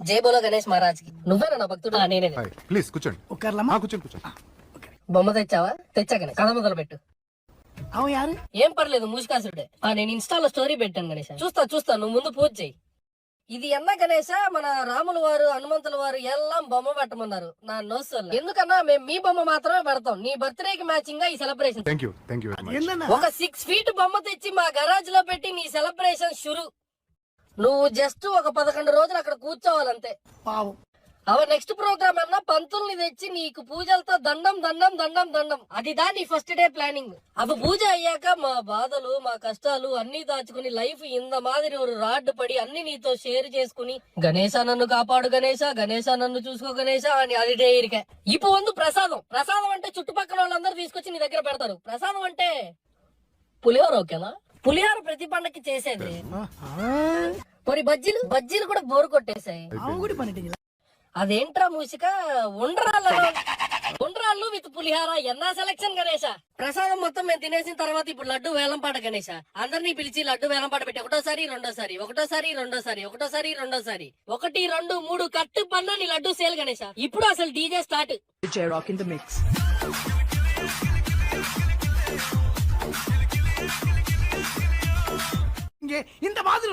జై బోలో గణేష్ మహారాజ్ కి. నువ్వేనా నా భక్తుడు? నేనే. ప్లీజ్ కూర్చోండి. కూర్చోండి. బొమ్మ తెచ్చావా? తెచ్చా గణేష్, కథ మొదలు పెట్టు. ఏం పర్లేదు, మూసికాసుడే. నేను ఇన్స్టాలో స్టోరీ పెట్టాను గణేష్. చూస్తా నువ్వు ముందు పూజ చెయ్యి. ఇది ఎన్న గణేష, మన రాముల వారు హనుమంతుల వారు ఎల్లం బొమ్మ పెట్టమన్నారు. నా నోసల్ ఎందుకన్నా మేము మీ బొమ్మ మాత్రమే పెడతాం. నీ బర్త్డే కి మ్యాచింగ్ గా ఈ సెలబ్రేషన్. ఒక 6 feet బొమ్మ తెచ్చి మా గరాజ్ లో పెట్టి నీ సెలబ్రేషన్ షురు. నువ్వు జస్ట్ ఒక 11 రోజులు అక్కడ కూర్చోవాలంతే. నెక్స్ట్ ప్రోగ్రామ్ అన్నా పంతుల్ని తెచ్చి నీకు పూజలతో దండం దండం దండం దండం. అదిదా నీ ఫస్ట్ డే ప్లానింగ్. అవి పూజ అయ్యాక మా బాధలు మా కష్టాలు అన్ని దాచుకుని లైఫ్ ఇంత మాదిరి ఒక రాడ్ పడి అన్ని నీతో షేర్ చేసుకుని గణేశ నన్ను కాపాడు గణేశ, గణేశ నన్ను చూసుకో గణేశ అని అది డే ఇరికే. ఇప్పుడు ప్రసాదం అంటే చుట్టుపక్కల వాళ్ళందరూ తీసుకొచ్చి నీ దగ్గర పెడతారు. ప్రసాదం అంటే పులిహోర. ఓకేనా? పులిహోర ప్రతి పండక్కి చేసేది. మరి బజ్జీలు కూడా బోరు కొట్టేశాయి. అదేంట్రా మూసిక, ఉండ్రాళ్ళు విత్ పులిహార ఎన్నా సెలక్షన్ గణేష. ప్రసాదం మొత్తం మేము తినేసిన తర్వాత ఇప్పుడు లడ్డు వేలంపాట గణేష. అందరినీ పిలిచి లడ్డు వేలంపాట పెట్టి ఒకటోసారి రెండోసారి 1 2 3 కట్టు పన్నా నీ లడ్డు సేల్ గణేష. ఇప్పుడు అసలు డీజే స్టార్ట్. ఇంత మాదిరి